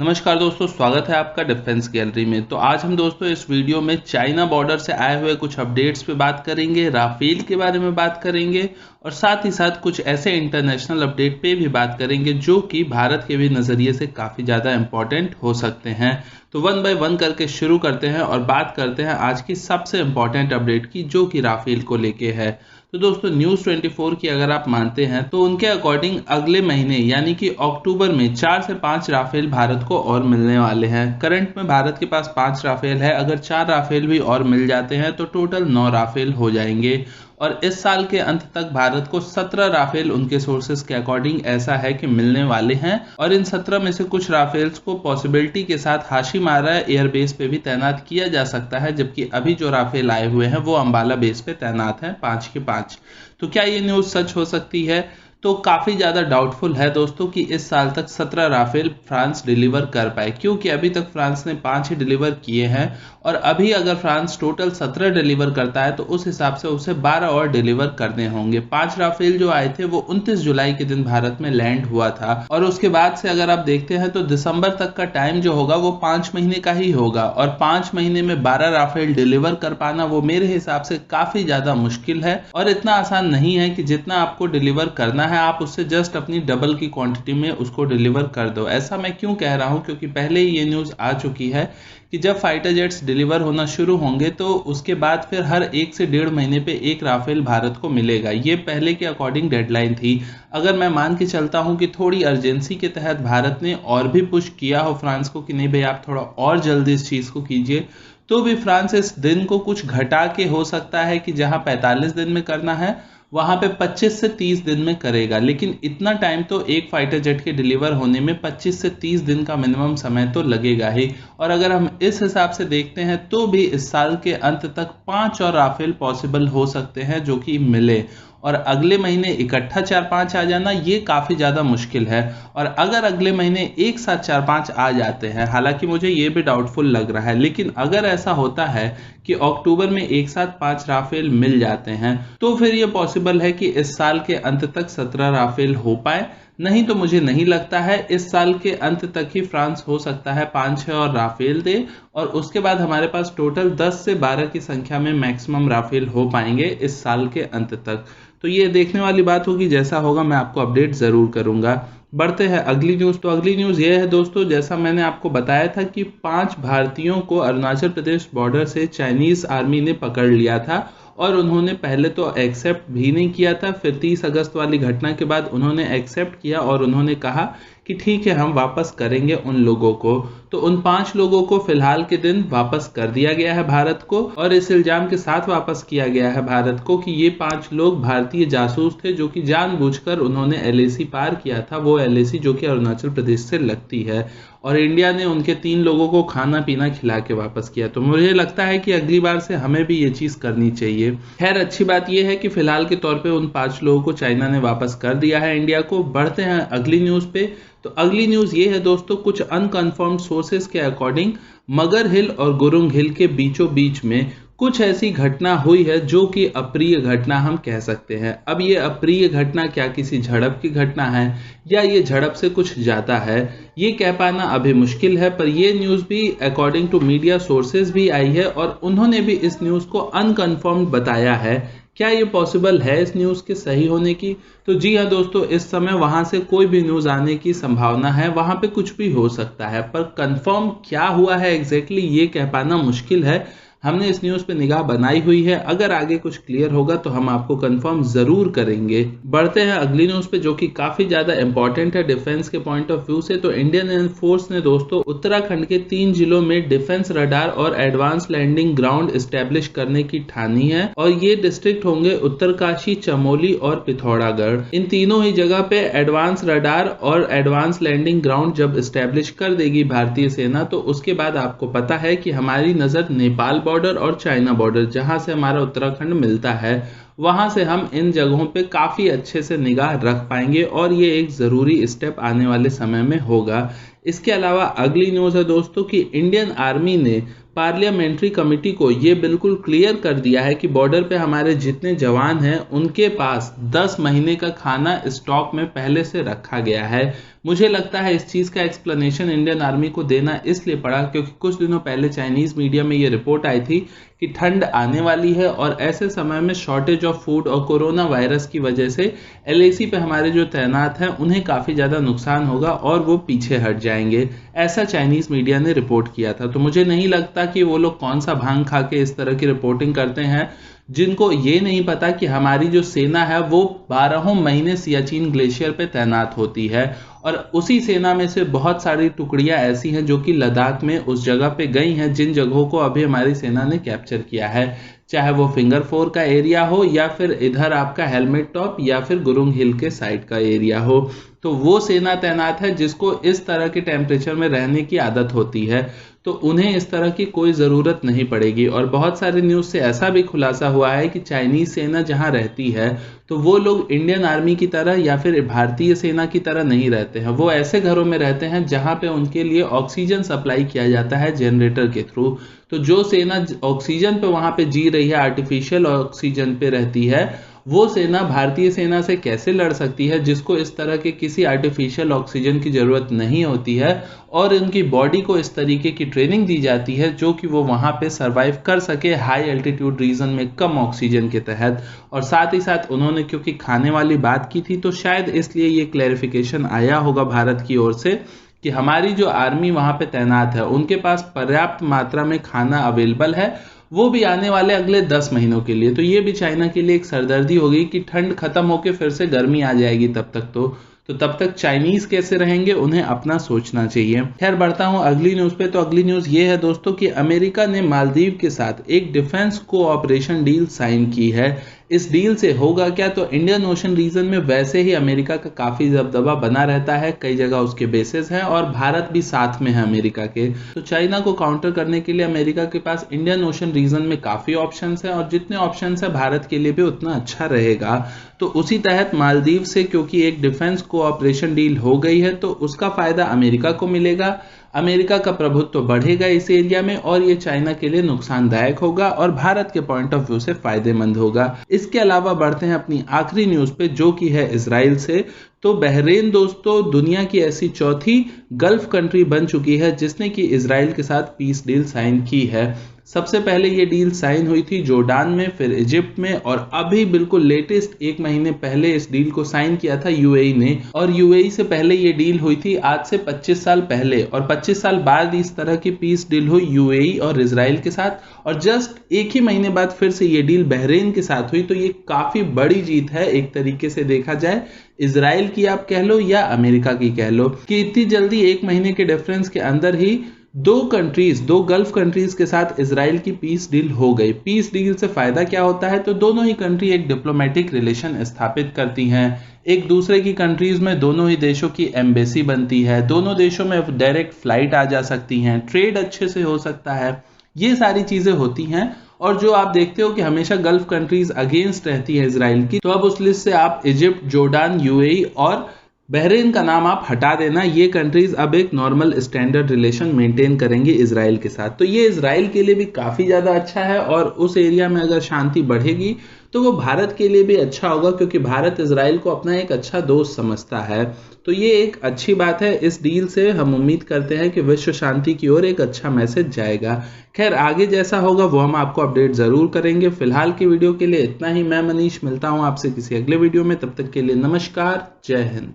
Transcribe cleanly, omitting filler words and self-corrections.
नमस्कार दोस्तों, स्वागत है आपका डिफेंस गैलरी में। तो आज हम दोस्तों इस वीडियो में चाइना बॉर्डर से आए हुए कुछ अपडेट्स पे बात करेंगे, राफेल के बारे में बात करेंगे और साथ ही साथ कुछ ऐसे इंटरनेशनल अपडेट पे भी बात करेंगे जो कि भारत के भी नज़रिए से काफ़ी ज़्यादा इम्पोर्टेंट हो सकते हैं। तो वन बाय वन करके शुरू करते हैं और बात करते हैं आज की सबसे इम्पोर्टेंट अपडेट की, जो कि राफेल को लेके है। तो दोस्तों न्यूज़ 24 की अगर आप मानते हैं तो उनके अकॉर्डिंग अगले महीने यानी कि अक्टूबर में 4 से 5 राफेल भारत को और मिलने वाले हैं। करंट में भारत के पास 5 राफेल है, अगर 4 राफेल भी और मिल जाते हैं तो टोटल 9 राफेल हो जाएंगे। और इस साल के अंत तक भारत को 17 राफेल उनके सोर्सेज के अकॉर्डिंग ऐसा है कि मिलने वाले हैं। और इन 17 में से कुछ राफेल्स को पॉसिबिलिटी के साथ हाशिमारा एयरबेस पे भी तैनात किया जा सकता है, जबकि अभी जो राफेल आए हुए हैं वो अंबाला बेस पे तैनात हैं 5 के 5। तो क्या ये न्यूज़ सच हो सकती है? तो काफ़ी ज़्यादा डाउटफुल है दोस्तों कि इस साल तक 17 राफेल फ्रांस डिलीवर कर पाए, क्योंकि अभी तक फ्रांस ने 5 ही डिलीवर किए हैं। और अभी अगर फ्रांस टोटल 17 डिलीवर करता है तो उस हिसाब से उसे 12 और डिलीवर करने होंगे। 5 राफेल जो आए थे वो 29 जुलाई के दिन भारत में लैंड हुआ था और उसके बाद से अगर आप देखते हैं तो दिसंबर तक का टाइम जो होगा वो 5 महीने का ही होगा। और 5 महीने में 12 राफेल डिलीवर कर पाना वो मेरे हिसाब से काफ़ी ज़्यादा मुश्किल है और इतना आसान नहीं है कि जितना आपको डिलीवर करना है आप उससे जस्ट अपनी डबल की क्वांटिटी में उसको डिलीवर कर दो। ऐसा मैं क्यों कह रहा हूं, क्योंकि पहले ही ये न्यूज़ आ चुकी है कि जब फाइटर जेट्स डिलीवर होना शुरू होंगे तो उसके बाद फिर हर 1 से 1.5 महीने पे एक राफेल भारत को मिलेगा। ये पहले के अकॉर्डिंग डेडलाइन थी। अगर मैं मान के चलता हूं कि थोड़ी अर्जेंसी के तहत भारत ने और भी पुश किया हो फ्रांस को कि नहीं भाई आप थोड़ा और जल्दी इस चीज़ को कीजिए, तो भी फ्रांस इस दिन को कुछ घटा के हो सकता है कि जहां 45 दिन में करना है वहां पे 25 से 30 दिन में करेगा। लेकिन इतना टाइम तो एक फाइटर जेट के डिलीवर होने में 25 से 30 दिन का मिनिमम समय तो लगेगा ही। और अगर हम इस हिसाब से देखते हैं तो भी इस साल के अंत तक 5 और राफेल पॉसिबल हो सकते हैं जो कि मिले। और अगले महीने इकट्ठा 4-5 आ जाना ये काफ़ी ज़्यादा मुश्किल है। और अगर अगले महीने एक साथ 4-5 आ जाते हैं, हालांकि मुझे ये भी डाउटफुल लग रहा है, लेकिन अगर ऐसा होता है कि अक्टूबर में एक साथ 5 राफेल मिल जाते हैं तो फिर ये पॉसिबल है कि इस साल के अंत तक 17 राफेल हो पाए। नहीं तो मुझे नहीं लगता है। इस साल के अंत तक ही फ्रांस हो सकता है 5-6 और राफेल दे और उसके बाद हमारे पास टोटल 10 से 12 की संख्या में मैक्सिमम राफेल हो पाएंगे इस साल के अंत तक। तो ये देखने वाली बात होगी, जैसा होगा मैं आपको अपडेट ज़रूर करूंगा। बढ़ते हैं अगली न्यूज़। तो अगली न्यूज़ ये है दोस्तों, जैसा मैंने आपको बताया था कि 5 भारतीयों को अरुणाचल प्रदेश बॉर्डर से चाइनीज़ आर्मी ने पकड़ लिया था और उन्होंने पहले तो एक्सेप्ट भी नहीं किया था, फिर 30 अगस्त वाली घटना के बाद उन्होंने एक्सेप्ट किया और उन्होंने कहा कि ठीक है हम वापस करेंगे उन लोगों को। तो उन 5 लोगों को फिलहाल के दिन वापस कर दिया गया है भारत को और इस इल्जाम के साथ वापस किया गया है भारत को कि ये 5 लोग भारतीय जासूस थे जो कि जानबूझकर उन्होंने LAC पार किया था, वो LAC जो कि अरुणाचल प्रदेश से लगती है। और इंडिया ने उनके 3 लोगों को खाना पीना खिला के वापस किया। तो मुझे लगता है कि अगली बार से हमें भी ये चीज़ करनी चाहिए। खैर अच्छी बात यह है कि फिलहाल के तौर पे उन 5 लोगों को चाइना ने वापस कर दिया है इंडिया को। बढ़ते हैं अगली न्यूज़ पे। तो अगली न्यूज़ ये है दोस्तों, कुछ अनकन्फर्म्ड सोर्सेज के अकॉर्डिंग मगर हिल और गुरुंग हिल के बीचों बीच में कुछ ऐसी घटना हुई है जो कि अप्रिय घटना हम कह सकते हैं। अब ये अप्रिय घटना क्या किसी झड़प की घटना है या ये झड़प से कुछ ज़्यादा है, ये कह पाना अभी मुश्किल है। पर ये न्यूज़ भी अकॉर्डिंग टू मीडिया सोर्सेज भी आई है और उन्होंने भी इस न्यूज़ को अनकन्फर्म्ड बताया है। क्या ये पॉसिबल है इस न्यूज़ के सही होने की? तो जी हाँ दोस्तों, इस समय वहाँ से कोई भी न्यूज़ आने की संभावना है, वहाँ पे कुछ भी हो सकता है, पर कंफर्म क्या हुआ है एग्जैक्टली ये कह पाना मुश्किल है। हमने इस न्यूज़ पे निगाह बनाई हुई है, अगर आगे कुछ क्लियर होगा तो हम आपको कंफर्म ज़रूर करेंगे। बढ़ते हैं अगली न्यूज़ पे जो कि काफ़ी ज़्यादा इंपॉर्टेंट है डिफेंस के पॉइंट ऑफ व्यू से। तो इंडियन एयर फोर्स ने दोस्तों उत्तराखंड के 3 जिलों में डिफेंस रडार और एडवांस लैंडिंग ग्राउंड स्टैब्लिश करने की ठानी है और ये डिस्ट्रिक्ट होंगे उत्तरकाशी, चमोली और पिथौरागढ़। इन तीनों ही जगह पे एडवांस रडार और एडवांस लैंडिंग ग्राउंड जब स्टैब्लिश कर देगी भारतीय सेना तो उसके बाद आपको पता है कि हमारी नज़र नेपाल बॉर्डर और चाइना बॉर्डर जहां से हमारा उत्तराखंड मिलता है वहां से हम इन जगहों पे काफ़ी अच्छे से निगाह रख पाएंगे और ये एक ज़रूरी स्टेप आने वाले समय में होगा। इसके अलावा अगली न्यूज़ है दोस्तों कि इंडियन आर्मी ने पार्लियामेंट्री कमेटी को ये बिल्कुल क्लियर कर दिया है कि बॉर्डर पे हमारे जितने जवान हैं उनके पास 10 महीने का खाना स्टॉक में पहले से रखा गया है। मुझे लगता है इस चीज़ का एक्सप्लेनेशन इंडियन आर्मी को देना इसलिए पड़ा क्योंकि कुछ दिनों पहले चाइनीज़ मीडिया में ये रिपोर्ट आई थी कि ठंड आने वाली है और ऐसे समय में शॉर्टेज ऑफ फूड और कोरोना वायरस की वजह से एलएसी पे हमारे जो तैनात हैं उन्हें काफ़ी ज़्यादा नुकसान होगा और वो पीछे हट जाएंगे, ऐसा चाइनीज़ मीडिया ने रिपोर्ट किया था। तो मुझे नहीं लगता कि वो लोग कौन सा भांग खा के इस तरह की रिपोर्टिंग करते हैं, जिनको ये नहीं पता कि हमारी जो सेना है वो 12 महीने सियाचिन ग्लेशियर पे तैनात होती है और उसी सेना में से बहुत सारी टुकड़ियां ऐसी हैं जो कि लद्दाख में उस जगह पे गई हैं जिन जगहों को अभी हमारी सेना ने कैप्चर किया है, चाहे वो फिंगर 4 का एरिया हो या फिर इधर आपका हेलमेट टॉप या फिर गुरुंग हिल के साइड का एरिया हो। तो वो सेना तैनात है जिसको इस तरह के टेम्परेचर में रहने की आदत होती है, तो उन्हें इस तरह की कोई ज़रूरत नहीं पड़ेगी। और बहुत सारी न्यूज़ से ऐसा भी खुलासा हुआ है कि चाइनीज़ सेना जहां रहती है तो वो लोग इंडियन आर्मी की तरह या फिर भारतीय सेना की तरह नहीं रहते हैं, वो ऐसे घरों में रहते हैं जहां पे उनके लिए ऑक्सीजन सप्लाई किया जाता है जनरेटर के थ्रू। तो जो सेना ऑक्सीजन पे वहां पे जी रही है, आर्टिफिशियल ऑक्सीजन पे रहती है, वो सेना भारतीय सेना से कैसे लड़ सकती है जिसको इस तरह के किसी आर्टिफिशियल ऑक्सीजन की ज़रूरत नहीं होती है और उनकी बॉडी को इस तरीके की ट्रेनिंग दी जाती है जो कि वो वहाँ पे सरवाइव कर सके हाई एल्टीट्यूड रीजन में कम ऑक्सीजन के तहत। और साथ ही साथ उन्होंने क्योंकि खाने वाली बात की थी तो शायद इसलिए ये क्लैरिफिकेशन आया होगा भारत की ओर से कि हमारी जो आर्मी वहाँ पे तैनात है उनके पास पर्याप्त मात्रा में खाना अवेलेबल है, वो भी आने वाले अगले 10 महीनों के लिए। तो ये भी चाइना के लिए एक सरदर्दी होगी कि ठंड खत्म होकर फिर से गर्मी आ जाएगी तब तक तो तब तक चाइनीज कैसे रहेंगे उन्हें अपना सोचना चाहिए। खैर बढ़ता हूं अगली न्यूज पे। तो अगली न्यूज ये है दोस्तों कि अमेरिका ने मालदीव के साथ एक डिफेंस कोऑपरेशन डील साइन की है। इस डील से होगा क्या, तो इंडियन ओशन रीजन में वैसे ही अमेरिका का काफी दबदबा बना रहता है, कई जगह उसके बेसेस हैं और भारत भी साथ में है अमेरिका के। तो चाइना को काउंटर करने के लिए अमेरिका के पास इंडियन ओशन रीजन में काफी ऑप्शंस हैं और जितने ऑप्शंस है भारत के लिए भी उतना अच्छा रहेगा। तो उसी तहत मालदीव से क्योंकि एक डिफेंस कोऑपरेशन डील हो गई है तो उसका फायदा अमेरिका को मिलेगा, अमेरिका का प्रभुत्व तो बढ़ेगा इस एरिया में और ये चाइना के लिए नुकसानदायक होगा और भारत के पॉइंट ऑफ व्यू से फायदेमंद होगा। इसके अलावा बढ़ते हैं अपनी आखिरी न्यूज पे जो कि है इजराइल से। तो बहरीन दोस्तों दुनिया की ऐसी चौथी गल्फ कंट्री बन चुकी है जिसने कि इजराइल के साथ पीस डील साइन की है। सबसे पहले ये डील साइन हुई थी जोर्डान में, फिर इजिप्ट में और अभी बिल्कुल लेटेस्ट 1 महीने पहले इस डील को साइन किया था यूएई ने। और यूएई से पहले ये डील हुई थी आज से 25 साल पहले और 25 साल बाद इस तरह की पीस डील हुई यूएई और इजराइल के साथ और जस्ट 1 ही महीने बाद फिर से ये डील बहरीन के साथ हुई। तो ये काफी बड़ी जीत है एक तरीके से देखा जाए, इजराइल की आप कह लो या अमेरिका की कह लो, कि इतनी जल्दी 1 महीने के डिफरेंस के अंदर ही दो गल्फ कंट्रीज के साथ इजराइल की पीस डील हो गई। पीस डील से फायदा क्या होता है, तो दोनों ही कंट्री एक डिप्लोमेटिक रिलेशन स्थापित करती हैं, एक दूसरे की कंट्रीज में दोनों ही देशों की एम्बेसी बनती है, दोनों देशों में डायरेक्ट फ्लाइट आ जा सकती हैं, ट्रेड अच्छे से हो सकता है, ये सारी चीजें होती हैं। और जो आप देखते हो कि हमेशा गल्फ कंट्रीज अगेंस्ट रहती है इजराइल की, तो अब उस लिस्ट से आप इजिप्ट, जोर्डान, यूएई और बहरीन का नाम आप हटा देना। ये कंट्रीज अब एक नॉर्मल स्टैंडर्ड रिलेशन मेंटेन करेंगे इजराइल के साथ। तो ये इजराइल के लिए भी काफ़ी ज़्यादा अच्छा है और उस एरिया में अगर शांति बढ़ेगी तो वो भारत के लिए भी अच्छा होगा क्योंकि भारत इजराइल को अपना एक अच्छा दोस्त समझता है। तो ये एक अच्छी बात है। इस डील से हम उम्मीद करते हैं कि विश्व शांति की ओर एक अच्छा मैसेज जाएगा। खैर आगे जैसा होगा वो हम आपको अपडेट ज़रूर करेंगे। फिलहाल की वीडियो के लिए इतना ही। मैं मनीष मिलता हूँ आपसे किसी अगले वीडियो में, तब तक के लिए नमस्कार, जय हिंद।